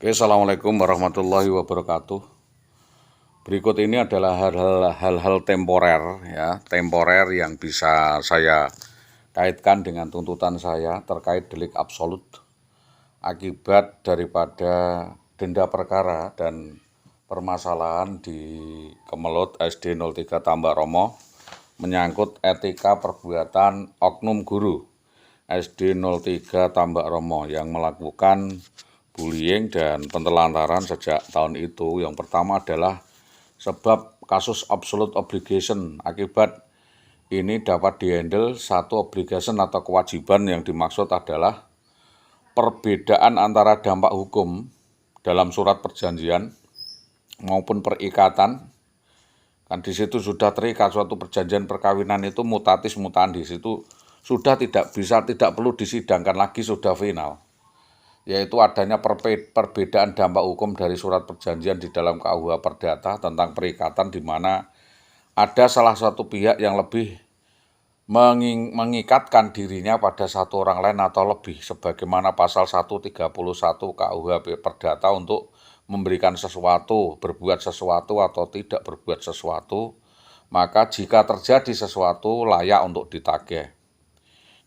Oke, Assalamualaikum warahmatullahi wabarakatuh. Berikut ini adalah hal-hal temporer, temporer yang bisa saya kaitkan dengan tuntutan saya terkait delik absolut akibat daripada denda perkara dan permasalahan di Kemelut SD 03 Tambak Romo menyangkut etika perbuatan oknum guru SD 03 Tambak Romo yang melakukan bullying dan penelantaran sejak tahun itu. Yang pertama adalah sebab kasus absolute obligation. Akibat ini dapat dihandle satu obligation atau kewajiban yang dimaksud adalah perbedaan antara dampak hukum dalam surat perjanjian maupun perikatan. Kan di situ sudah terikat suatu perjanjian perkawinan itu mutatis mutandis, itu sudah tidak perlu disidangkan lagi, sudah final. Yaitu adanya perbedaan dampak hukum dari surat perjanjian di dalam KUH Perdata tentang perikatan, di mana ada salah satu pihak yang lebih mengikatkan dirinya pada satu orang lain atau lebih, sebagaimana pasal 131 KUH Perdata untuk memberikan sesuatu, berbuat sesuatu atau tidak berbuat sesuatu, maka jika terjadi sesuatu layak untuk ditagih.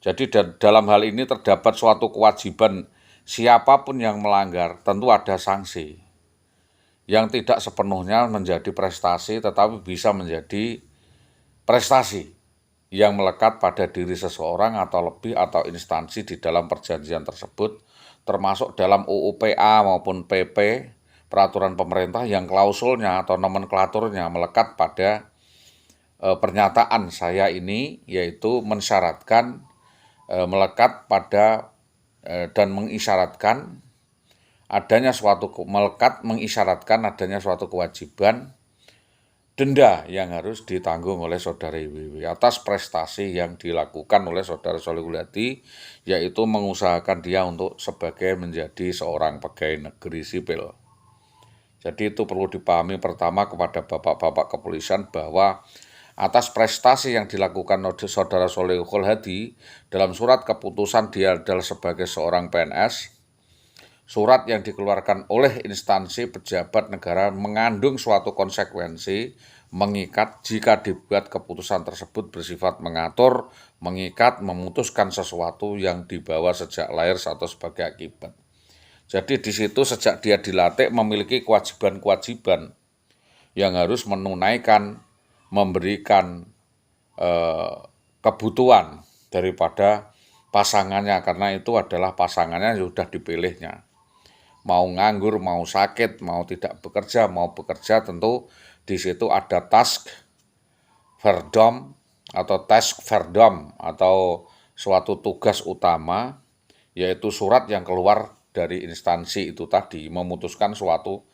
Jadi dalam hal ini terdapat suatu kewajiban siapapun yang melanggar tentu ada sanksi yang tidak sepenuhnya menjadi prestasi, tetapi bisa menjadi prestasi yang melekat pada diri seseorang atau lebih atau instansi di dalam perjanjian tersebut, termasuk dalam UU PA maupun PP, peraturan pemerintah yang klausulnya atau nomenklaturnya melekat pada pernyataan saya ini, yaitu mensyaratkan melekat pada dan mengisyaratkan adanya suatu mengisyaratkan adanya suatu kewajiban denda yang harus ditanggung oleh saudara IWW atas prestasi yang dilakukan oleh saudara Sholihul Hadi, yaitu mengusahakan dia untuk sebagai menjadi seorang pegawai negeri sipil. Jadi itu perlu dipahami pertama kepada bapak-bapak kepolisian bahwa atas prestasi yang dilakukan oleh saudara Sholihul Hadi dalam surat keputusan dia adalah sebagai seorang PNS, surat yang dikeluarkan oleh instansi pejabat negara mengandung suatu konsekuensi mengikat jika dibuat keputusan tersebut bersifat mengatur, mengikat, memutuskan sesuatu yang dibawa sejak lahir atau sebagai akibat. Jadi di situ sejak dia dilatih memiliki kewajiban-kewajiban yang harus menunaikan, memberikan kebutuhan daripada pasangannya, karena itu adalah pasangannya yang sudah dipilihnya. Mau nganggur, mau sakit, mau tidak bekerja, mau bekerja, tentu di situ ada task verdom atau suatu tugas utama, yaitu surat yang keluar dari instansi itu tadi memutuskan suatu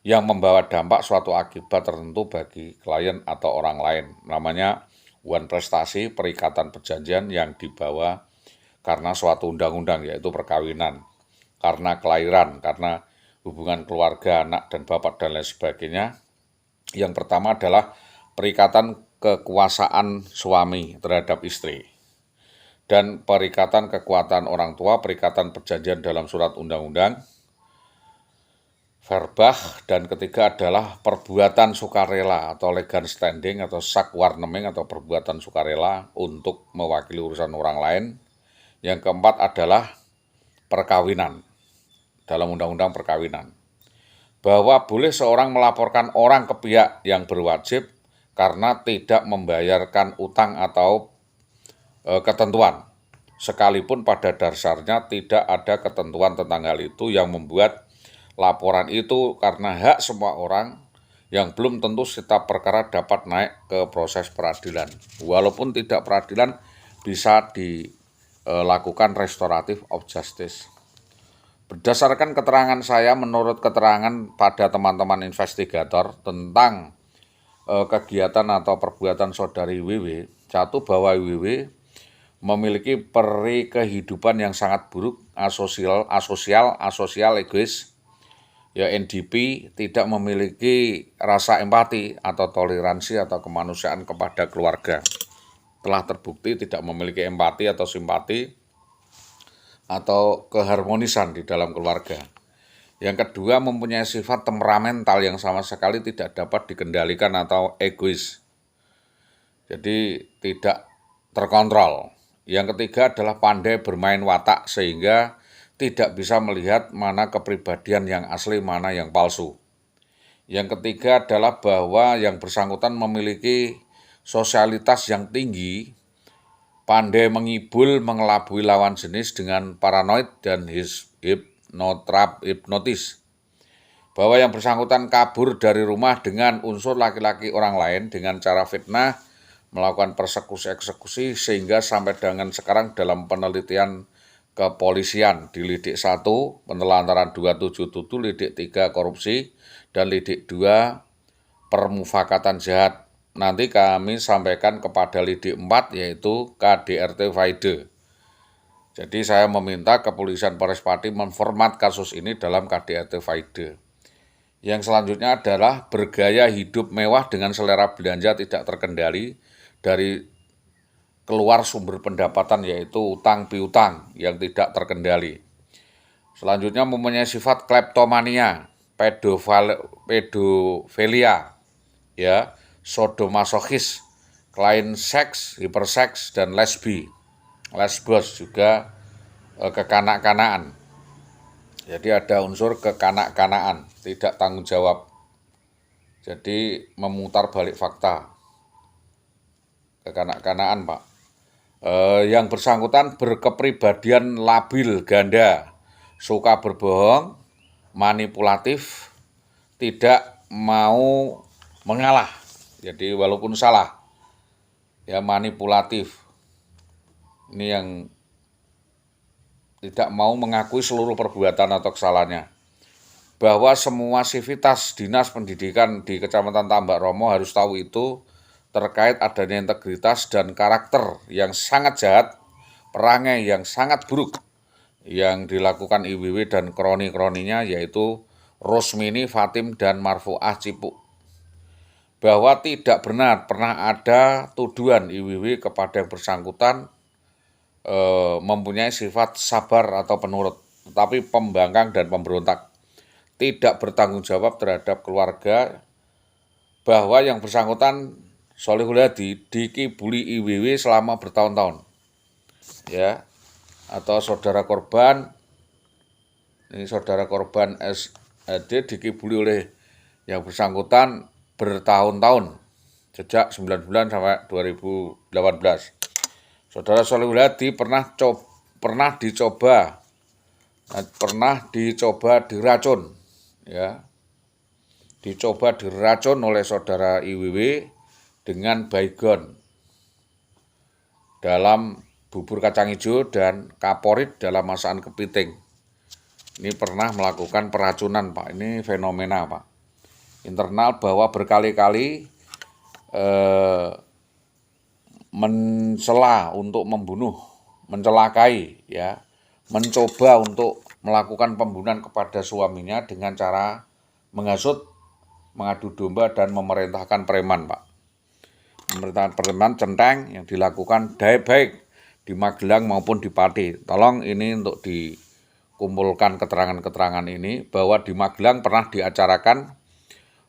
yang membawa dampak suatu akibat tertentu bagi klien atau orang lain. Namanya hubungan prestasi, perikatan perjanjian yang dibawa karena suatu undang-undang, yaitu perkawinan, karena kelahiran, karena hubungan keluarga, anak dan bapak dan lain sebagainya. Yang pertama adalah perikatan kekuasaan suami terhadap istri, dan perikatan kekuatan orang tua, perikatan perjanjian dalam surat undang-undang, verbah, dan ketiga adalah perbuatan sukarela atau legal standing atau sakwarneming atau perbuatan sukarela untuk mewakili urusan orang lain. Yang keempat adalah perkawinan dalam undang-undang perkawinan, bahwa boleh seorang melaporkan orang ke pihak yang berwajib karena tidak membayarkan utang atau ketentuan, sekalipun pada dasarnya tidak ada ketentuan tentang hal itu yang membuat laporan itu karena hak semua orang yang belum tentu setiap perkara dapat naik ke proses peradilan. Walaupun tidak peradilan, bisa dilakukan restoratif of justice. Berdasarkan keterangan saya, menurut keterangan pada teman-teman investigator tentang kegiatan atau perbuatan saudari WW, satu, bahwa WW memiliki peri kehidupan yang sangat buruk, asosial, egois, ya NDP, tidak memiliki rasa empati atau toleransi atau kemanusiaan kepada keluarga. Telah terbukti tidak memiliki empati atau simpati atau keharmonisan di dalam keluarga. Yang kedua, mempunyai sifat temperamental yang sama sekali tidak dapat dikendalikan atau egois. Jadi tidak terkontrol. Yang ketiga adalah pandai bermain watak sehingga tidak bisa melihat mana kepribadian yang asli, mana yang palsu. Yang ketiga adalah bahwa yang bersangkutan memiliki sosialitas yang tinggi, pandai menghibur, mengelabui lawan jenis dengan paranoid dan hipnotis. Bahwa yang bersangkutan kabur dari rumah dengan unsur laki-laki orang lain dengan cara fitnah, melakukan persekusi-eksekusi sehingga sampai dengan sekarang dalam penelitian kepolisian di lidik 1 penelantaran 277, lidik 3 korupsi, dan lidik 2 permufakatan jahat. Nanti kami sampaikan kepada lidik 4 yaitu KDRT Vaide. Jadi saya meminta Kepolisian Polres Pati memformat kasus ini dalam KDRT Vaide. Yang selanjutnya adalah bergaya hidup mewah dengan selera belanja tidak terkendali dari keluar sumber pendapatan yaitu utang piutang yang tidak terkendali. Selanjutnya mempunyai sifat kleptomania, pedofilia, ya, sodomasokis, klien seks, hiperseks, dan lesbos juga kekanak-kanaan. Jadi ada unsur kekanak-kanaan, tidak tanggung jawab. Jadi memutar balik fakta. Kekanak-kanaan, Pak. Yang bersangkutan berkepribadian labil ganda, suka berbohong, manipulatif, tidak mau mengalah. Jadi walaupun salah, ya manipulatif. Ini yang tidak mau mengakui seluruh perbuatan atau kesalahannya. Bahwa semua sivitas dinas pendidikan di Kecamatan Tambak Romo harus tahu itu terkait adanya integritas dan karakter yang sangat jahat, perangai yang sangat buruk yang dilakukan IWW dan kroni-kroninya yaitu Rosmini, Fatim, dan Marfuah Cipuk. Bahwa tidak benar pernah ada tuduhan IWW kepada yang bersangkutan mempunyai sifat sabar atau penurut, tetapi pembangkang dan pemberontak, tidak bertanggung jawab terhadap keluarga, bahwa yang bersangkutan Sholihul Hadi dikibuli IWW selama bertahun-tahun, ya, atau saudara korban, ini saudara korban SD dikibuli oleh yang bersangkutan bertahun-tahun, sejak 9 bulan sampai 2018. Saudara Sholihul Hadi pernah dicoba diracun, ya, dicoba diracun oleh saudara IWW dengan baygon dalam bubur kacang hijau dan kaporit dalam masakan kepiting. Ini pernah melakukan peracunan, Pak. Ini fenomena, Pak. Internal bahwa berkali-kali mencela untuk membunuh, mencelakai, ya, mencoba untuk melakukan pembunuhan kepada suaminya dengan cara menghasut, mengadu domba, dan memerintahkan preman, Pak. Pemerintahan preman centeng yang dilakukan baik di Magelang maupun di Pati. Tolong ini untuk dikumpulkan keterangan-keterangan ini bahwa di Magelang pernah diacarakan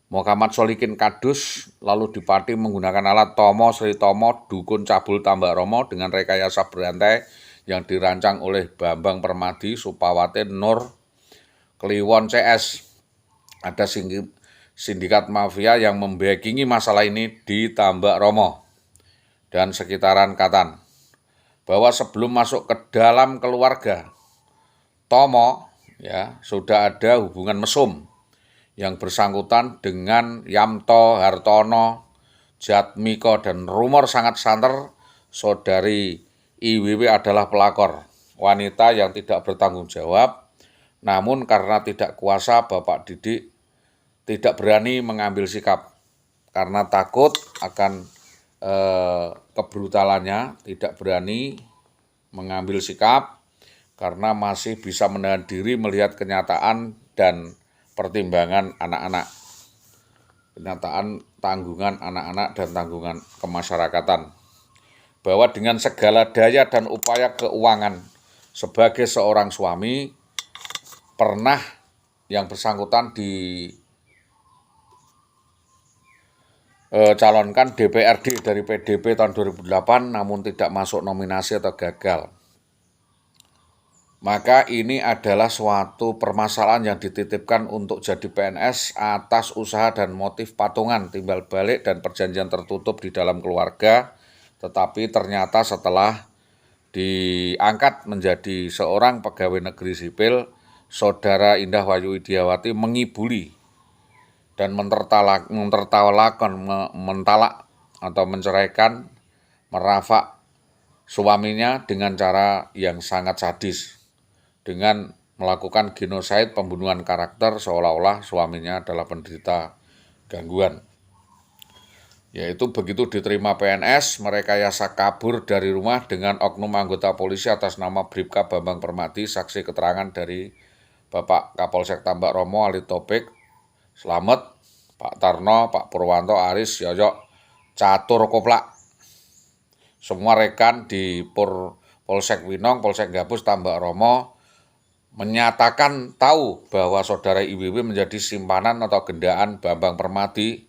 Muhammad Solikin Kadus, lalu di Pati menggunakan alat Tomo Sri Tomo Dukun Cabul Tambak Romo dengan rekayasa berantai yang dirancang oleh Bambang Permadi, Supawate, Nur, Kliwon CS. Ada sindikat mafia yang membackingi masalah ini di Tambak Romo dan sekitaran Katan. Bahwa sebelum masuk ke dalam keluarga Tomo, ya, sudah ada hubungan mesum yang bersangkutan dengan Yamto, Hartono, Jatmiko, dan rumor sangat santer saudari IWW adalah pelakor, wanita yang tidak bertanggung jawab, namun karena tidak kuasa Bapak Didik tidak berani mengambil sikap karena takut akan kebrutalannya, tidak berani mengambil sikap karena masih bisa menahan diri melihat kenyataan dan pertimbangan anak-anak, kenyataan tanggungan anak-anak dan tanggungan kemasyarakatan. Bahwa dengan segala daya dan upaya keuangan sebagai seorang suami pernah yang bersangkutan calonkan DPRD dari PDP tahun 2008 namun tidak masuk nominasi atau gagal. Maka ini adalah suatu permasalahan yang dititipkan untuk jadi PNS atas usaha dan motif patungan, timbal balik dan perjanjian tertutup di dalam keluarga. Tetapi ternyata setelah diangkat menjadi seorang pegawai negeri sipil, Saudara Indah Wayu Widiawati mengibuli dan mentalak atau menceraikan, merafak suaminya dengan cara yang sangat sadis, dengan melakukan genosida, pembunuhan karakter seolah-olah suaminya adalah penderita gangguan. Yaitu begitu diterima PNS, merekayasa kabur dari rumah dengan oknum anggota polisi atas nama Bribka Bambang Permadi. Saksi keterangan dari Bapak Kapolsek Tambak Romo Ali Topik Slamet, Pak Tarno, Pak Purwanto, Aris, Yoyok, Catur Koplak. Semua rekan di Polsek Winong, Polsek Gabus, Tambak Romo menyatakan tahu bahwa saudara IWW menjadi simpanan atau gendaan Bambang Permadi.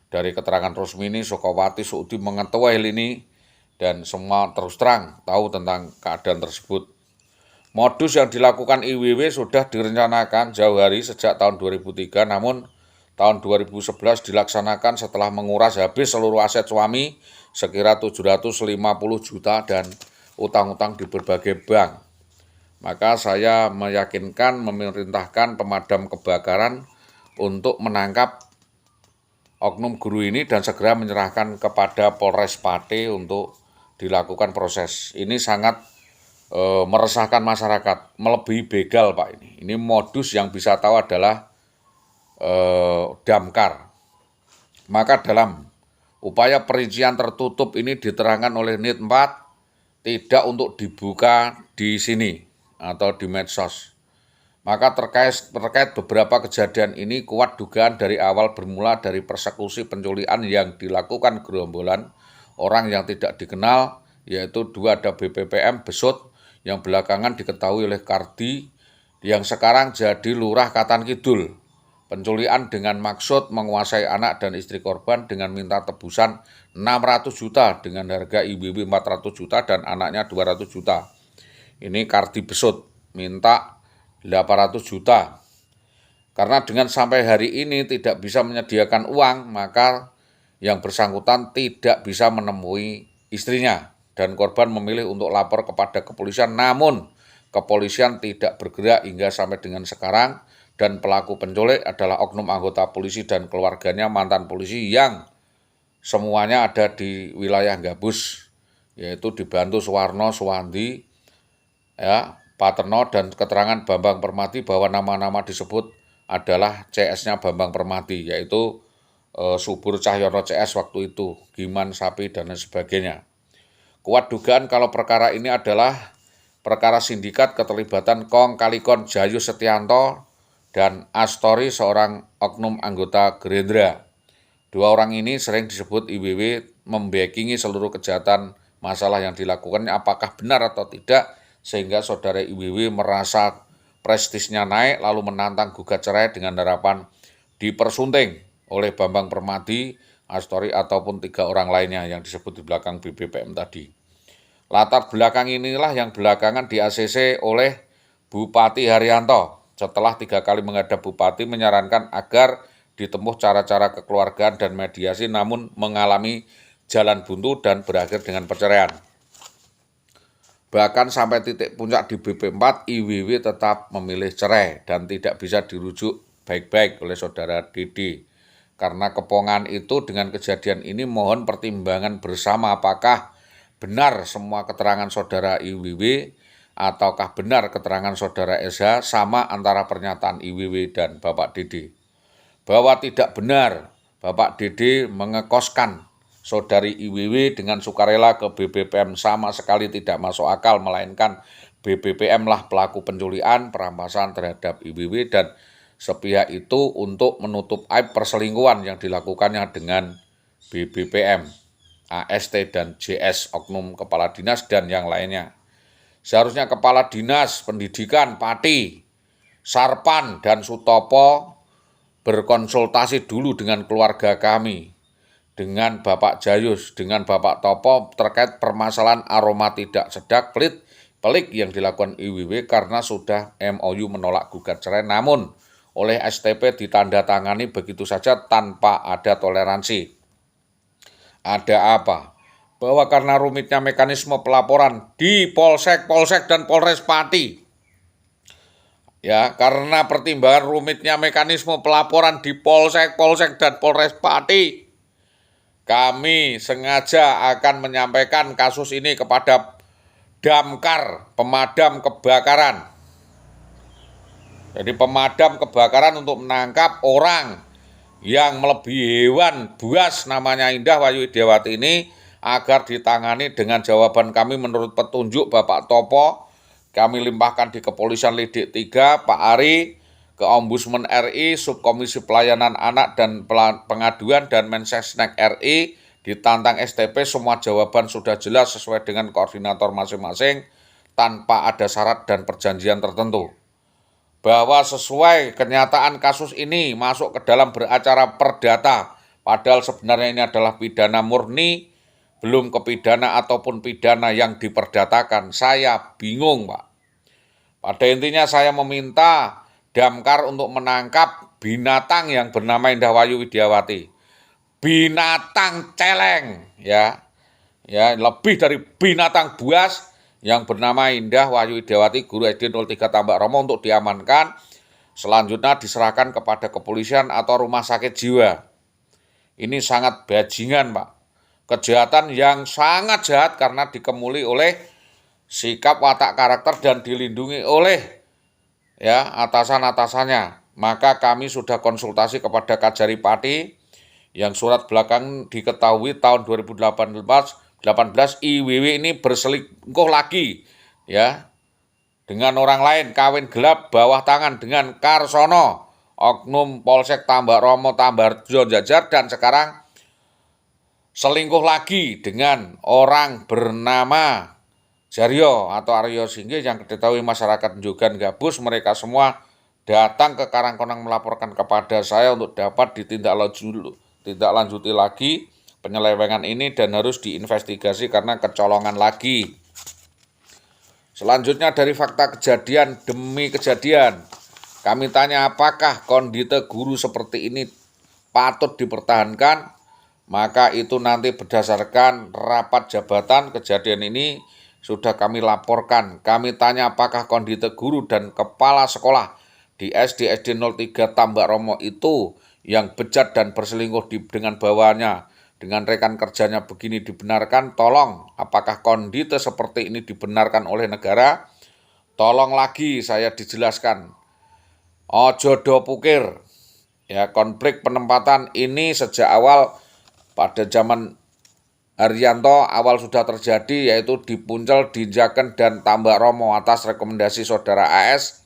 Dari keterangan Rusmini, Sukawati, Sudi mengetahui hal ini dan semua terus terang tahu tentang keadaan tersebut. Modus yang dilakukan IWW sudah direncanakan jauh hari sejak tahun 2003, namun tahun 2011 dilaksanakan setelah menguras habis seluruh aset suami sekira 750 juta dan utang-utang di berbagai bank. Maka saya memerintahkan pemadam kebakaran untuk menangkap oknum guru ini dan segera menyerahkan kepada Polres Pate untuk dilakukan proses. Ini sangat meresahkan masyarakat, melebihi begal Pak ini. Ini modus yang bisa tahu adalah damkar. Maka dalam upaya perincian tertutup ini diterangkan oleh NIT 4 tidak untuk dibuka di sini atau di medsos. Maka terkait beberapa kejadian ini kuat dugaan dari awal bermula dari persekusi penculikan yang dilakukan gerombolan orang yang tidak dikenal, yaitu 2 ada BPPM Besut yang belakangan diketahui oleh Kardi yang sekarang jadi Lurah Katan Kidul. Penculikan dengan maksud menguasai anak dan istri korban dengan minta tebusan 600 juta dengan harga IWW 400 juta dan anaknya 200 juta. Ini Kardi Besut minta 800 juta. Karena dengan sampai hari ini tidak bisa menyediakan uang, maka yang bersangkutan tidak bisa menemui istrinya dan korban memilih untuk lapor kepada kepolisian, namun kepolisian tidak bergerak hingga sampai dengan sekarang dan pelaku penculik adalah oknum anggota polisi dan keluarganya mantan polisi yang semuanya ada di wilayah Gabus, yaitu dibantu Suwarno, Suwandi, ya, Paterno dan keterangan Bambang Permadi bahwa nama-nama disebut adalah CS-nya Bambang Permadi, yaitu Subur Cahyono CS waktu itu, Giman Sapi dan lain sebagainya. Kuat dugaan kalau perkara ini adalah perkara sindikat keterlibatan Kong Kalikon Jayu Setianto dan Astori seorang oknum anggota Gerindra. 2 orang ini sering disebut IWW membackingi seluruh kejahatan masalah yang dilakukannya, apakah benar atau tidak, sehingga saudara IWW merasa prestisnya naik lalu menantang gugat cerai dengan harapan dipersunting oleh Bambang Permadi, Astori ataupun 3 orang lainnya yang disebut di belakang BBPM tadi. Latar belakang inilah yang belakangan di ACC oleh Bupati Haryanto setelah 3 kali menghadap Bupati menyarankan agar ditempuh cara-cara kekeluargaan dan mediasi namun mengalami jalan buntu dan berakhir dengan perceraian. Bahkan sampai titik puncak di BP4, IWW tetap memilih cerai dan tidak bisa dirujuk baik-baik oleh saudara Dede. Karena kepongan itu dengan kejadian ini mohon pertimbangan bersama apakah benar semua keterangan saudara IWW ataukah benar keterangan saudara SH sama antara pernyataan IWW dan Bapak Dede. Bahwa tidak benar Bapak Dede mengekoskan saudari IWW dengan sukarela ke BBPM sama sekali tidak masuk akal, melainkan BBPM lah pelaku penculikan, perampasan terhadap IWW dan sepihak itu untuk menutup aib perselingkuhan yang dilakukannya dengan BBPM, AST dan JS, oknum kepala dinas dan yang lainnya. Seharusnya kepala dinas pendidikan Pati Sarpan dan Sutopo berkonsultasi dulu dengan keluarga kami, dengan Bapak Jayus, dengan Bapak Topo terkait permasalahan aroma tidak sedap pelik yang dilakukan IWW karena sudah MOU menolak gugat cerai, namun oleh STP ditandatangani begitu saja tanpa ada toleransi. Ada apa? Bahwa karena rumitnya mekanisme pelaporan di Polsek dan Polres Pati, ya, karena pertimbangan rumitnya mekanisme pelaporan di Polsek dan Polres Pati, kami sengaja akan menyampaikan kasus ini kepada Damkar, pemadam kebakaran. Jadi pemadam kebakaran untuk menangkap orang yang melebihi hewan buas namanya Indah Wayu Widiawati ini agar ditangani dengan jawaban kami menurut petunjuk Bapak Topo. Kami limpahkan di Kepolisian Lidik 3, Pak Ari, ke Ombudsman RI, Subkomisi Pelayanan Anak dan Pengaduan dan Mensesnek RI, ditantang STP, semua jawaban sudah jelas sesuai dengan koordinator masing-masing tanpa ada syarat dan perjanjian tertentu. Bahwa sesuai kenyataan kasus ini masuk ke dalam beracara perdata, padahal sebenarnya ini adalah pidana murni, belum kepidana ataupun pidana yang diperdatakan. Saya bingung, Pak. Pada intinya saya meminta Damkar untuk menangkap binatang yang bernama Indah Wayu Widiawati. Binatang celeng, ya lebih dari binatang buas yang bernama Indah Wayu Widiawati, guru SD 03 Tambak Romo, untuk diamankan. Selanjutnya diserahkan kepada kepolisian atau rumah sakit jiwa. Ini sangat bajingan, Pak. Kejahatan yang sangat jahat karena dikemuli oleh sikap watak karakter dan dilindungi oleh atasan-atasannya. Maka kami sudah konsultasi kepada Kajari Pati yang surat belakang diketahui tahun 2018 IWW ini berselingkuh lagi dengan orang lain, kawin gelap bawah tangan dengan Karsono, oknum Polsek Tambak Romo, Tambarjo Jajar, dan sekarang selingkuh lagi dengan orang bernama Jaryo atau Aryo Singgih yang diketahui masyarakat Njogan Gabus. Mereka semua datang ke Karangkonang melaporkan kepada saya untuk dapat ditindaklanjuti lagi penyelewengan ini dan harus diinvestigasi karena kecolongan lagi. Selanjutnya dari fakta kejadian demi kejadian, kami tanya apakah kondite guru seperti ini patut dipertahankan. Maka itu nanti berdasarkan rapat jabatan kejadian ini sudah kami laporkan. Kami tanya apakah kondite guru dan kepala sekolah di SD 03 Tambak Romo itu yang bejat dan berselingkuh dengan bawahannya, dengan rekan kerjanya begini dibenarkan. Tolong, apakah kondite seperti ini dibenarkan oleh negara? Tolong lagi saya dijelaskan. Ojo do pukir. Konflik penempatan ini sejak awal pada zaman Haryanto awal sudah terjadi, yaitu di Puncel, Dinjaken, dan Tambak Romo atas rekomendasi saudara AS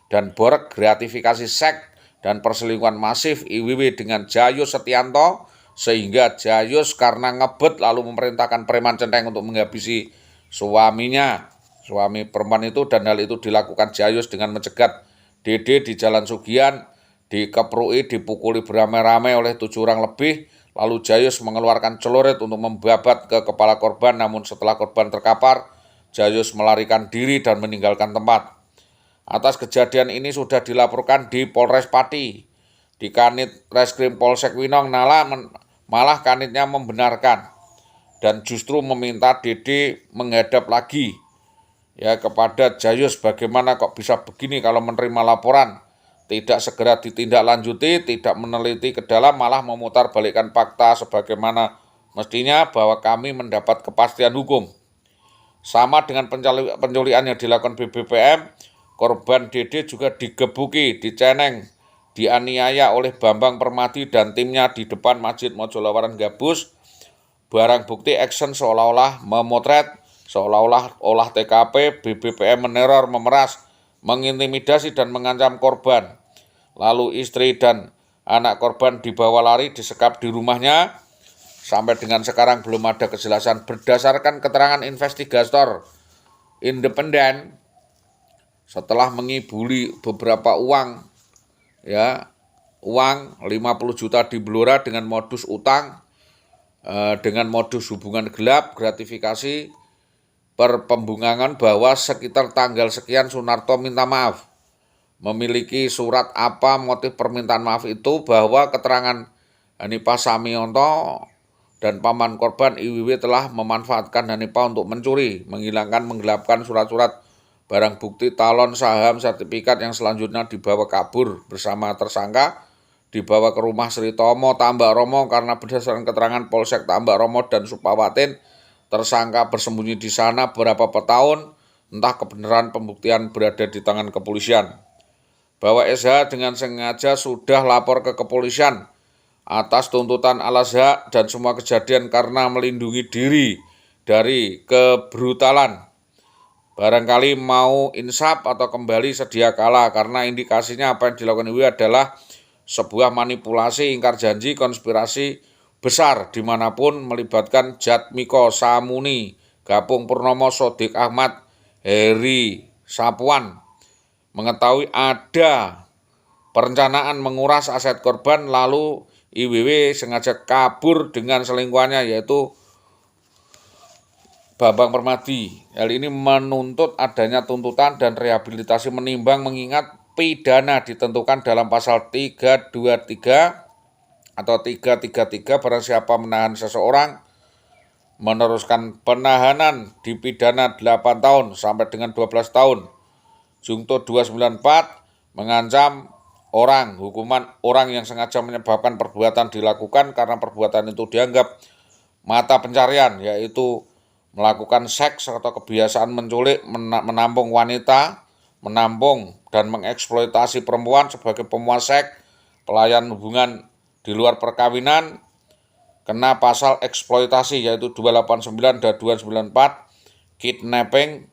dan Borek, gratifikasi seks dan perselingkuhan masif IWW dengan Jayus Setianto, sehingga Jayus karena ngebet lalu memerintahkan preman centeng untuk menghabisi suaminya, suami perempuan itu, dan hal itu dilakukan Jayus dengan mencegat Dede di Jalan Sugian, dikeprui, dipukuli beramai-ramai oleh 7 orang lebih. Lalu Jayus mengeluarkan celurit untuk membabat ke kepala korban, namun setelah korban terkapar, Jayus melarikan diri dan meninggalkan tempat. Atas kejadian ini sudah dilaporkan di Polres Pati. Di Kanit Reskrim Polsek Winong malah Kanitnya membenarkan dan justru meminta Dede menghadap lagi kepada Jayus. Bagaimana kok bisa begini kalau menerima laporan, tidak segera ditindaklanjuti, tidak meneliti ke dalam, malah memutar balikkan fakta sebagaimana mestinya bahwa kami mendapat kepastian hukum. Sama dengan penculikan yang dilakukan BBPM, korban Dede juga digebuki, diceneng, dianiaya oleh Bambang Permadi dan timnya di depan Masjid Mojolawaran Gabus. Barang bukti action seolah-olah memotret, seolah-olah olah TKP, BBPM meneror, memeras, mengintimidasi dan mengancam korban. Lalu istri dan anak korban dibawa lari, disekap di rumahnya. Sampai dengan sekarang belum ada kejelasan. Berdasarkan keterangan investigator independen setelah mengibuli beberapa uang, ya, uang 50 juta di Blora dengan modus utang, dengan modus hubungan gelap, gratifikasi, per pembungkangan bahwa sekitar tanggal sekian Sunarto minta maaf. Memiliki surat apa motif permintaan maaf itu, bahwa keterangan Hanifah Samionto dan paman korban IWW telah memanfaatkan Hanifah untuk mencuri, menghilangkan, menggelapkan surat-surat barang bukti, talon, saham, sertifikat yang selanjutnya dibawa kabur bersama tersangka, dibawa ke rumah Sri Tomo, Tambak Romo, karena berdasarkan keterangan Polsek Tambak Romo dan Supawatin, tersangka bersembunyi di sana beberapa tahun, entah kebenaran pembuktian berada di tangan kepolisian. Bahwa SH dengan sengaja sudah lapor ke kepolisian atas tuntutan Al-Azhar dan semua kejadian karena melindungi diri dari kebrutalan. Barangkali mau insaf atau kembali sedia kala, karena indikasinya apa yang dilakukan IW adalah sebuah manipulasi, ingkar janji, konspirasi besar dimanapun melibatkan Jatmiko, Samuni, Gapung Purnomo, Sodik Ahmad, Heri Sapuan. Mengetahui ada perencanaan menguras aset korban, lalu IWW sengaja kabur dengan selingkuhannya yaitu Bambang Permadi. Hal ini menuntut adanya tuntutan dan rehabilitasi menimbang mengingat pidana ditentukan dalam pasal 323 atau 333 barang siapa menahan seseorang meneruskan penahanan dipidana 8 tahun sampai dengan 12 tahun. Jungto 294 mengancam hukuman orang yang sengaja menyebabkan perbuatan dilakukan karena perbuatan itu dianggap mata pencarian, yaitu melakukan seks atau kebiasaan menculik, menampung wanita, menampung dan mengeksploitasi perempuan sebagai pemuas seks, pelayan hubungan di luar perkawinan, kena pasal eksploitasi yaitu 289 dan 294, kidnapping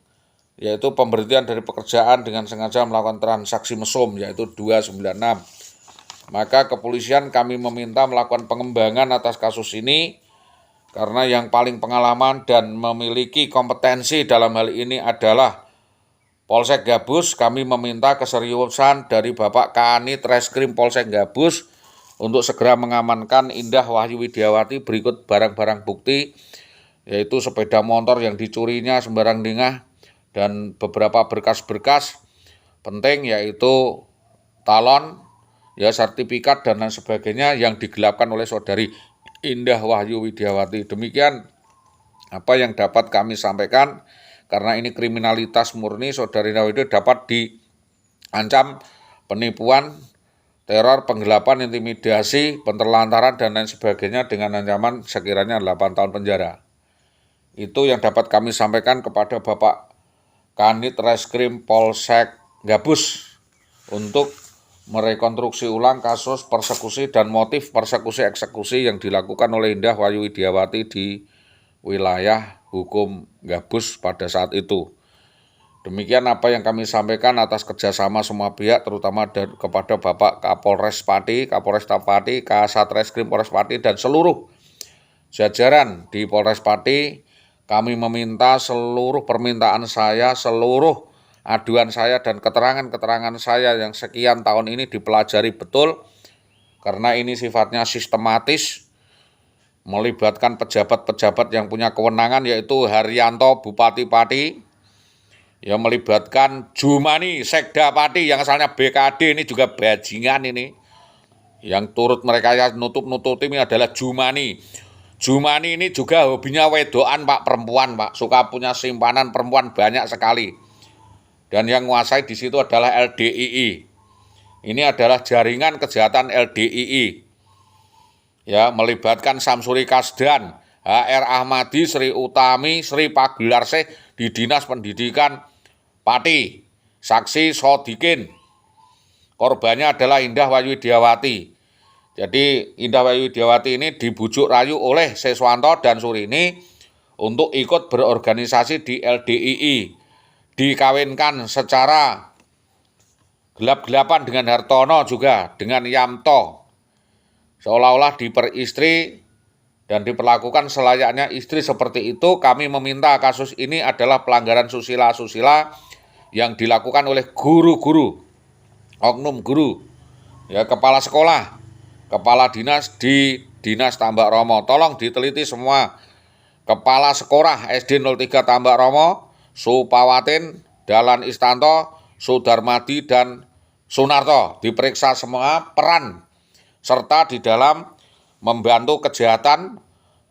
yaitu pemberhentian dari pekerjaan dengan sengaja melakukan transaksi mesum yaitu 296. Maka kepolisian kami meminta melakukan pengembangan atas kasus ini karena yang paling pengalaman dan memiliki kompetensi dalam hal ini adalah Polsek Gabus. Kami meminta keseriusan dari Bapak Kanit Reskrim Polsek Gabus untuk segera mengamankan Indah Wahyu Widiawati berikut barang-barang bukti, yaitu sepeda motor yang dicurinya sembarang dengah dan beberapa berkas-berkas penting yaitu talon, ya, sertifikat dan lain sebagainya yang digelapkan oleh saudari Indah Wahyu Widiawati. Demikian apa yang dapat kami sampaikan, karena ini kriminalitas murni. Saudari Indah Wahyu dapat diancam penipuan, teror, penggelapan, intimidasi, penterlantaran dan lain sebagainya dengan ancaman sekiranya 8 tahun penjara. Itu yang dapat kami sampaikan kepada Bapak Kanit Reskrim Polsek Gabus untuk merekonstruksi ulang kasus persekusi dan motif persekusi eksekusi yang dilakukan oleh Indah Wahyu Widiawati di wilayah hukum Gabus pada saat itu. Demikian apa yang kami sampaikan atas kerjasama semua pihak, terutama kepada Bapak Kapolres Pati, Kapolresta Pati, Kasat Reskrim Polres Pati dan seluruh jajaran di Polres Pati. Kami meminta seluruh permintaan saya, seluruh aduan saya dan keterangan-keterangan saya yang sekian tahun ini dipelajari betul, karena ini sifatnya sistematis, melibatkan pejabat-pejabat yang punya kewenangan yaitu Haryanto Bupati Pati, yang melibatkan Jumani Sekda Pati yang asalnya BKD, ini juga bajingan ini. Yang turut mereka nutup-nututi ini adalah Jumani. Jumani ini juga hobinya wedoan, Pak, perempuan, Pak. Suka punya simpanan perempuan banyak sekali. Dan yang menguasai di situ adalah LDII. Ini adalah jaringan kejahatan LDII. Ya, melibatkan Samsuri Kasdan, HR Ahmadi, Sri Utami, Sri Pagelarsih di Dinas Pendidikan Pati. Saksi Sodikin. Korbannya adalah Indah Wahyu Widiawati. Jadi Indah Wahyu Widiawati ini dibujuk rayu oleh Seswanto dan Surini untuk ikut berorganisasi di LDII. Dikawinkan secara gelap-gelapan dengan Hartono juga, dengan Yamto. Seolah-olah diperistri dan diperlakukan selayaknya istri seperti itu. Kami meminta kasus ini adalah pelanggaran susila-susila yang dilakukan oleh guru-guru, oknum guru, ya, kepala sekolah, kepala dinas di Dinas Tambak Romo. Tolong diteliti semua kepala sekolah SD 03 Tambak Romo, Supawatin, Dalan Istanto, Sudarmadi, dan Sunarto. Diperiksa semua peran serta di dalam membantu kejahatan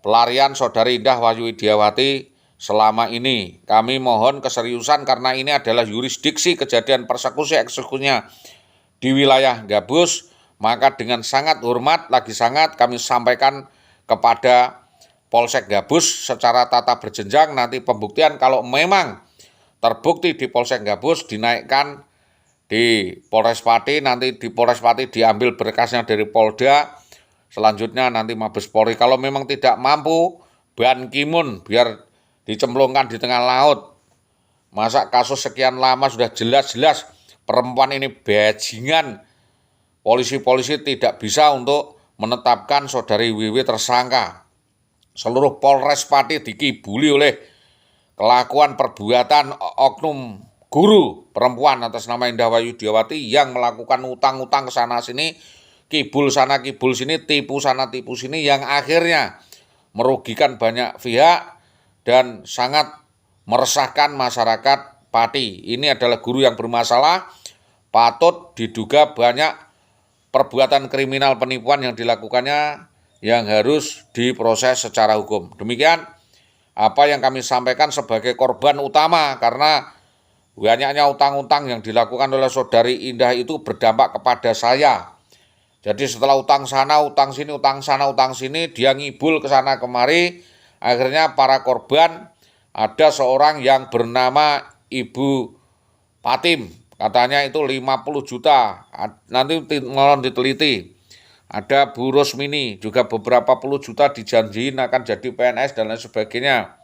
pelarian Saudari Indah Wahyu Widiawati selama ini. Kami mohon keseriusan karena ini adalah yurisdiksi kejadian persekusi eksekusinya di wilayah Gabus. Maka dengan sangat hormat, lagi sangat kami sampaikan kepada Polsek Gabus secara tata berjenjang. Nanti pembuktian kalau memang terbukti di Polsek Gabus dinaikkan di Polres Pati, nanti di Polres Pati diambil berkasnya dari Polda, selanjutnya nanti Mabes Polri. Kalau memang tidak mampu, Ban Ki-moon biar dicemplungkan di tengah laut. Masa kasus sekian lama sudah jelas-jelas perempuan ini bajingan, polisi-polisi tidak bisa untuk menetapkan Saudari WW tersangka. Seluruh Polres Pati dikibuli oleh kelakuan perbuatan oknum guru perempuan atas nama Indah Wahyu Widiawati yang melakukan utang-utang ke sana sini, kibul sana kibul sini, tipu sana tipu sini, yang akhirnya merugikan banyak pihak dan sangat meresahkan masyarakat Pati. Ini adalah guru yang bermasalah, patut diduga banyak perbuatan kriminal penipuan yang dilakukannya yang harus diproses secara hukum. Demikian apa yang kami sampaikan sebagai korban utama, karena banyaknya utang-utang yang dilakukan oleh Saudari Indah itu berdampak kepada saya. Jadi setelah utang sana, utang sini, utang sana, utang sini, dia ngibul ke sana kemari. Akhirnya para korban, ada seorang yang bernama Ibu Patim, katanya itu 50 juta. Nanti mohon diteliti. Ada Bu Rosmini juga beberapa puluh juta dijanjiin akan jadi PNS dan lain sebagainya.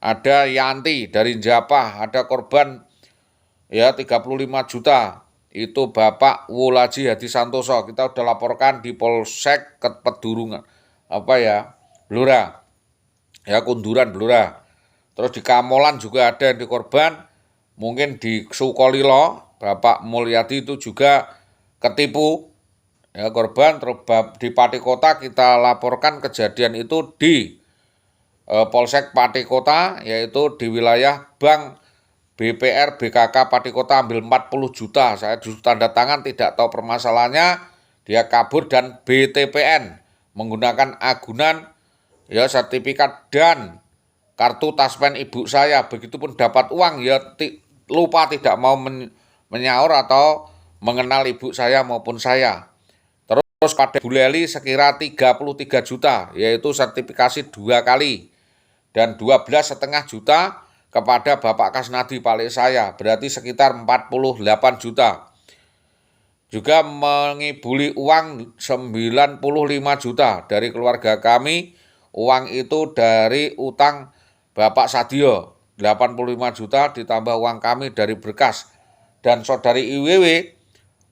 Ada Yanti dari Japah, ada korban ya 35 juta. Itu Bapak Wulaji Hadi Santoso. Kita udah laporkan di Polsek Pedurungan. Blora. Ya, Kunduran Blora. Terus di Kamolan juga ada yang di korban. Mungkin di Sukolilo, Bapak Mulyadi itu juga ketipu. Ya, korban. Terus di Pati Kota kita laporkan kejadian itu di Polsek Pati Kota, yaitu di wilayah Bank BPR BKK Pati Kota ambil 40 juta. Saya justru tanda tangan, tidak tahu permasalahannya. Dia kabur dan BTPN menggunakan agunan ya sertifikat dan kartu taspen ibu saya. Begitupun dapat uang ya lupa, tidak mau menyaur atau mengenal ibu saya maupun saya. Terus pada Bu Leli sekira 33 juta, yaitu sertifikasi 2 kali. Dan 12,5 juta kepada Bapak Kasnadi Palik saya, berarti sekitar 48 juta. Juga mengibuli uang 95 juta dari keluarga kami. Uang itu dari utang Bapak Sadio, 85 juta ditambah uang kami dari berkas. Dan Saudari IWW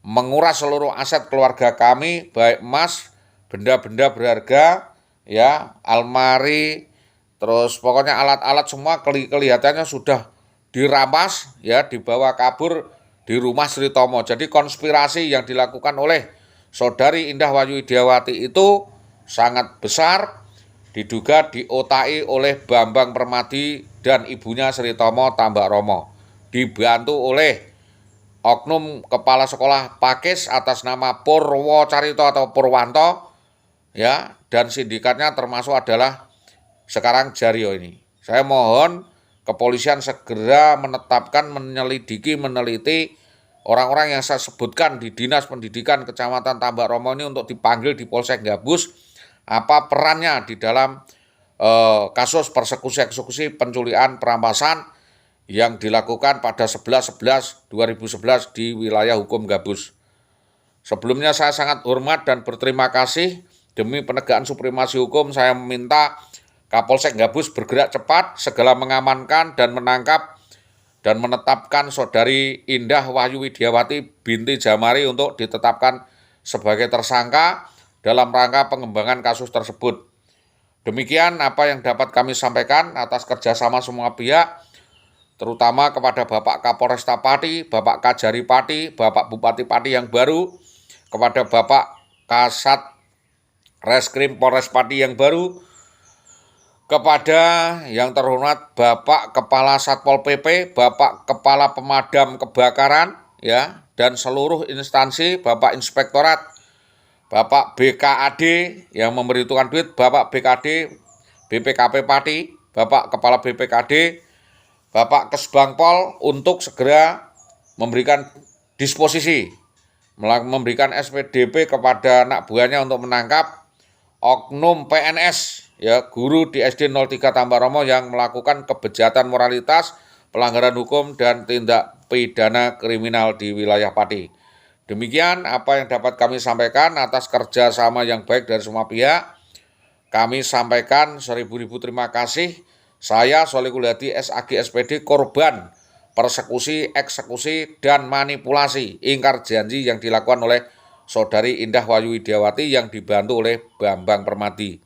menguras seluruh aset keluarga kami, baik emas, benda-benda berharga, ya, almari, terus pokoknya alat-alat semua kelihatannya sudah dirampas, ya, dibawa kabur di rumah Sri Tomo. Jadi konspirasi yang dilakukan oleh Saudari Indah Wahyu Widiawati itu sangat besar, diduga diotaki oleh Bambang Permadi dan ibunya Sri Tomo Tambak Romo, dibantu oleh oknum kepala sekolah Pakis atas nama Purwocarito atau Purwanto, ya, dan sindikatnya termasuk adalah sekarang Jario ini. Saya mohon kepolisian segera menetapkan, menyelidiki, meneliti orang-orang yang saya sebutkan di Dinas Pendidikan Kecamatan Tambak Romo ini untuk dipanggil di Polsek Gabus, apa perannya di dalam kasus persekusi eksekusi penculikan perampasan yang dilakukan pada 11/11/2011 di wilayah hukum Gabus. Sebelumnya saya sangat hormat dan berterima kasih. Demi penegakan supremasi hukum, saya meminta Kapolsek Gabus bergerak cepat, segera mengamankan dan menangkap dan menetapkan Saudari Indah Wahyu Widiawati binti Jamari untuk ditetapkan sebagai tersangka dalam rangka pengembangan kasus tersebut. Demikian apa yang dapat kami sampaikan atas kerjasama semua pihak. terutama kepada Bapak Kapolresta Pati, Bapak Kajari Pati, Bapak Bupati Pati yang baru, kepada Bapak Kasat Reskrim Polres Pati yang baru, kepada yang terhormat Bapak Kepala Satpol PP, Bapak Kepala Pemadam Kebakaran, ya, dan seluruh instansi, Bapak Inspektorat, Bapak BKAD yang memberitahukan duit, Bapak BKD, BPKP Pati, Bapak Kepala BPKD, Bapak Kesbangpol untuk segera memberikan disposisi, memberikan SPDP kepada anak buahnya untuk menangkap oknum PNS, ya, guru di SD 03 Tambaromo yang melakukan kebejatan moralitas, pelanggaran hukum dan tindak pidana kriminal di wilayah Pati. Demikian apa yang dapat kami sampaikan atas kerjasama yang baik dari semua pihak. Kami sampaikan seribu-ribu terima kasih. Saya Solikul Hadi SAG SPD korban persekusi, eksekusi, dan manipulasi ingkar janji yang dilakukan oleh Saudari Indah Wayu Widiawati yang dibantu oleh Bambang Permadi.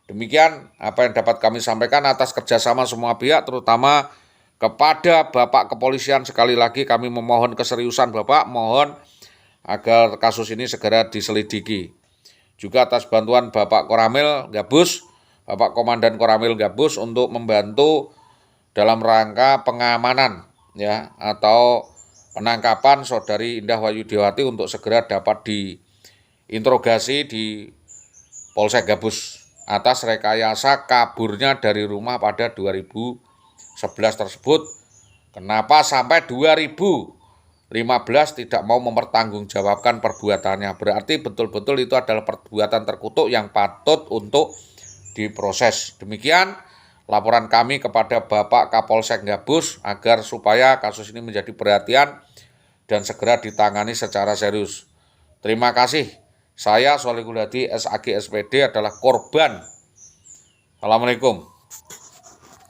Demikian apa yang dapat kami sampaikan atas kerjasama semua pihak, terutama kepada Bapak Kepolisian. Sekali lagi kami memohon keseriusan Bapak, mohon agar kasus ini segera diselidiki. Juga atas bantuan Bapak Koramil Gabus, Bapak Komandan Koramil Gabus untuk membantu dalam rangka pengamanan, ya, atau penangkapan Saudari Indah Wayu Widiawati untuk segera dapat diinterogasi di Polsek Gabus atas rekayasa kaburnya dari rumah pada 2011 tersebut. Kenapa sampai 2015 tidak mau mempertanggungjawabkan perbuatannya? Berarti betul-betul itu adalah perbuatan terkutuk yang patut untuk diproses. Demikian laporan kami kepada Bapak Kapolsek Gabus agar supaya kasus ini menjadi perhatian dan segera ditangani secara serius. Terima kasih. Saya Solikul Hadi SAG SPD adalah korban. Assalamualaikum.